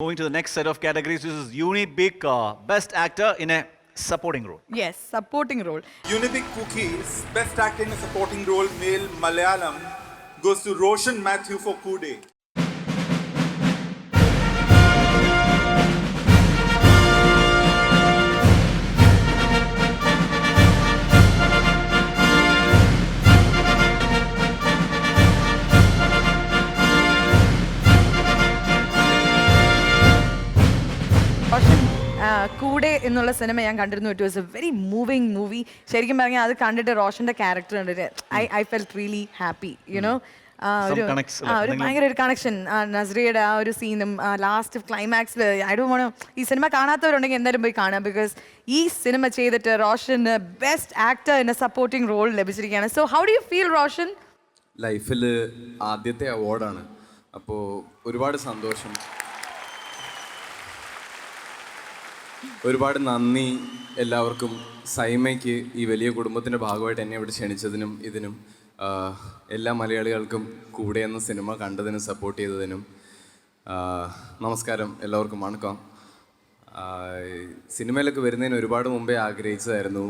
Moving to the next set of categories, this is Unique Best Actor in a Supporting Role. Yes, supporting role. Unibic Cookies, Best Actor in a Supporting Role, Male Malayalam, goes to Roshan Matthew for Kude. കൂടെ എന്നുള്ള cinema ഞാൻ കണ്ടിരുന്നു. It was a very moving movie. ശരിക്കും പറഞ്ഞാൽ അത് കണ്ടിട്ട് റോഷന്റെ character കണ്ടിട്ട് I felt really happy. You know ഒരു ഭയങ്കര ഒരു കണക്ഷൻ നസ്രിയയുടെ ആ ഒരു സീനും ലാസ്റ്റ് ക്ലൈമാക്സിൽ ഐ ഡോണ്ട് വാണ്ട് ഈ സിനിമ കാണാത്തവരുണ്ടെങ്കിൽ എന്തായാലും പോയി കാണാം. ബിക്കോസ് ഈ സിനിമ ചെയ്തിട്ട് റോഷന് best actor in a supporting role ലഭിച്ചിരിക്കുകയാണ്. So how do you feel Roshan? ലൈഫിൽ ആദ്യത്തെ അവാർഡാണ്, അപ്പോൾ ഒരുപാട് സന്തോഷം. ഒരുപാട് നന്ദി എല്ലാവർക്കും. സൈമയ്ക്ക് ഈ വലിയ കുടുംബത്തിൻ്റെ ഭാഗമായിട്ട് എന്നെ ഇവിടെ ക്ഷണിച്ചതിനും ഇതിനും എല്ലാ മലയാളികൾക്കും കൂടെ എന്ന സിനിമ കണ്ടതിനും സപ്പോർട്ട് ചെയ്തതിനും നമസ്കാരം. എല്ലാവർക്കും വണക്കം. സിനിമയിലൊക്കെ വരുന്നതിന് ഒരുപാട് മുമ്പേ ആഗ്രഹിച്ചതായിരുന്നു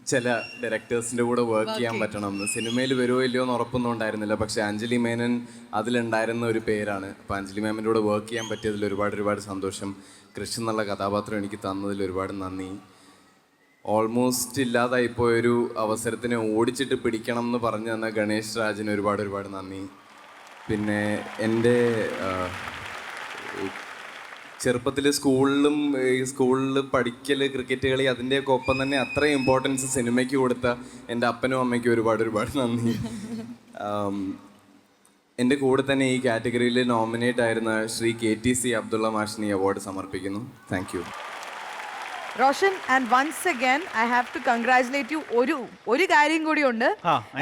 ചില ഡയറക്ടേഴ്സിൻ്റെ കൂടെ വർക്ക് ചെയ്യാൻ പറ്റണമെന്ന്. സിനിമയിൽ വരുമോ ഇല്ലയോ എന്ന് ഉറപ്പൊന്നും ഉണ്ടായിരുന്നില്ല, പക്ഷേ അഞ്ജലി മേനൻ അതിലുണ്ടായിരുന്ന ഒരു പേരാണ്. അപ്പോൾ അഞ്ജലി മേനൻ്റെ കൂടെ വർക്ക് ചെയ്യാൻ പറ്റിയതിൽ ഒരുപാട് സന്തോഷം. കൃഷ്ണൻ എന്നുള്ള കഥാപാത്രം എനിക്ക് തന്നതിൽ ഒരുപാട് നന്ദി. ഓൾമോസ്റ്റ് ഇല്ലാതായിപ്പോയൊരു അവസരത്തിനെ ഓടിച്ചിട്ട് പിടിക്കണം എന്ന് പറഞ്ഞു തന്ന ഗണേഷ് രാജിന് ഒരുപാട് നന്ദി. പിന്നെ എൻ്റെ ചെറുപ്പത്തിൽ സ്കൂളിൽ പഠിക്കൽ, ക്രിക്കറ്റ് കളി, അതിൻ്റെയൊക്കെ ഒപ്പം തന്നെ അത്രയും ഇമ്പോർട്ടൻസ് സിനിമയ്ക്ക് കൊടുത്ത എൻ്റെ അപ്പനും അമ്മയ്ക്കും ഒരുപാട് നന്ദി. എൻ്റെ കൂടെ തന്നെ ഈ കാറ്റഗറിയിൽ നോമിനേറ്റ് ആയിരുന്ന ശ്രീ KTC അബ്ദുള്ള മാഷിന് അവാർഡ് സമർപ്പിക്കുന്നു. Thank you Roshan. And once again I have to congratulate you. ഒരു കാര്യം കൂടി ഉണ്ട്.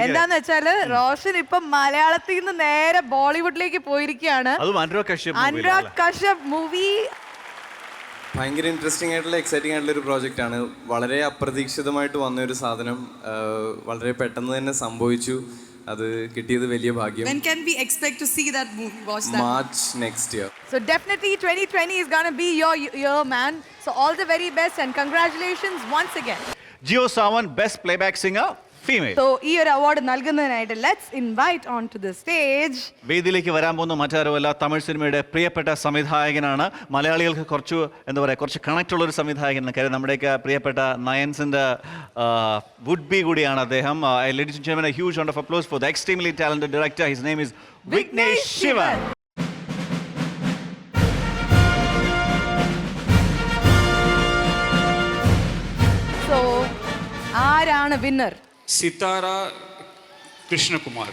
എന്താന്ന് വെച്ചാല് റോഷൻ ഇപ്പൊ മലയാളത്തിൽ നിന്ന് നേരെ ബോളിവുഡിലേക്ക് പോയിരിക്കുകയാണ്. അനുരാഗ് കശ്യപ് മൂവി ഭയങ്കര ഇൻട്രസ്റ്റിംഗ് ആയിട്ടുള്ള എക്സൈറ്റിംഗ് ആയിട്ടുള്ള ഒരു പ്രോജക്റ്റാണ്. വളരെ അപ്രതീക്ഷിതമായിട്ട് വന്നൊരു സാധനം വളരെ പെട്ടെന്ന് തന്നെ സംഭവിച്ചു. അത് കിട്ടിയത് വലിയ ഭാഗ്യം. When can we expect to see that movie? Watch that. March next year. So definitely 2020 is going to be your year, man. So all the very best and congratulations once again. Jio Sawan, Best Playback Singer, Female. So ഈ ഒരു award നൽകുന്നതിനായിട്ട് let's invite onto the stage. വേദിയിലേക്ക് വരാൻ പോകുന്ന മറ്റാരുമല്ല, തമിഴ് സിനിമയുടെ പ്രിയപ്പെട്ട സംവിധായകനാണ്. മലയാളികൾക്ക് കുറച്ച് കണക്ട് ഉള്ള ഒരു സംവിധായകനാണ്. കാര്യം നമ്മുടെയൊക്കെ പ്രിയപ്പെട്ട നയൻസിന്റെ വുഡ് ബി കൂടിയാണ് അദ്ദേഹം. Ladies and gentlemen, a huge round of applause for the extremely talented director. His name is Vignesh Shivan. So ആരാണ് വിന്നർ? Sithara Krishnakumar.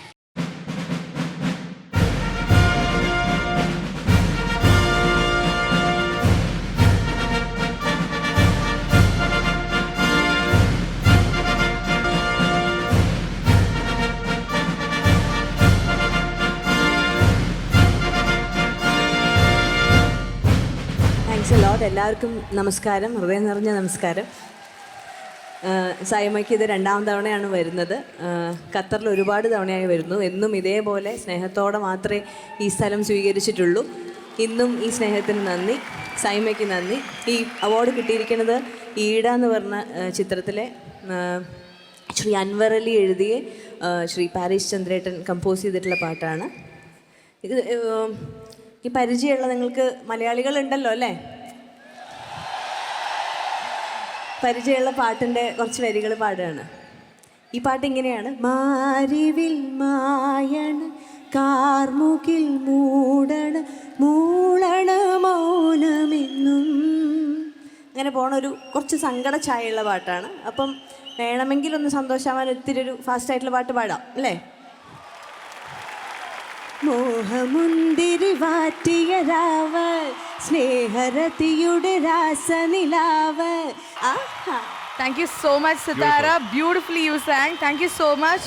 Thanks a lot. എല്ലാവർക്കും നമസ്കാരം, ഹൃദയം നിറഞ്ഞ നമസ്കാരം. സൈമയ്ക്ക് ഇത് 2ാം തവണയാണ് വരുന്നത്. ഖത്തറിൽ ഒരുപാട് തവണയായി വരുന്നു. എന്നും ഇതേപോലെ സ്നേഹത്തോടെ മാത്രമേ ഈ സ്ഥലം സ്വീകരിച്ചിട്ടുള്ളൂ. ഇന്നും ഈ സ്നേഹത്തിന് നന്ദി, സൈമയ്ക്ക് നന്ദി. ഈ അവാർഡ് കിട്ടിയിരിക്കുന്നത് ഈട എന്ന് പറഞ്ഞ ചിത്രത്തിലെ ശ്രീ അൻവർ അലി എഴുതിയ ശ്രീ പാരീഷ് ചന്ദ്രേട്ടൻ കമ്പോസ് ചെയ്തിട്ടുള്ള പാട്ടാണ്. ഇത് ഈ പരിചയമുള്ള നിങ്ങൾക്ക് മലയാളികളുണ്ടല്ലോ അല്ലേ? പരിചയമുള്ള പാട്ടിൻ്റെ കുറച്ച് വരികൾ പാടുകയാണ്. ഈ പാട്ട് ഇങ്ങനെയാണ്. മാരിവിൽ മായണ കാർമുകിൽ മൂടണ മൂളണ മൗനമെന്നും, അങ്ങനെ പോണ ഒരു കുറച്ച് സങ്കട ചായയുള്ള പാട്ടാണ്. അപ്പം വേണമെങ്കിൽ ഒന്ന് സന്തോഷാവാൻ ഒത്തിരി ഒരു ഫാസ്റ്റായിട്ടുള്ള പാട്ട് പാടാം അല്ലേ? മോഹമുന്തിരി വാറ്റിയ രാവ്, സ്നേഹരതിയുടെ രാസനിലാവ്. Thank you so much, Sitara. Beautifully you sang. Thank you so much.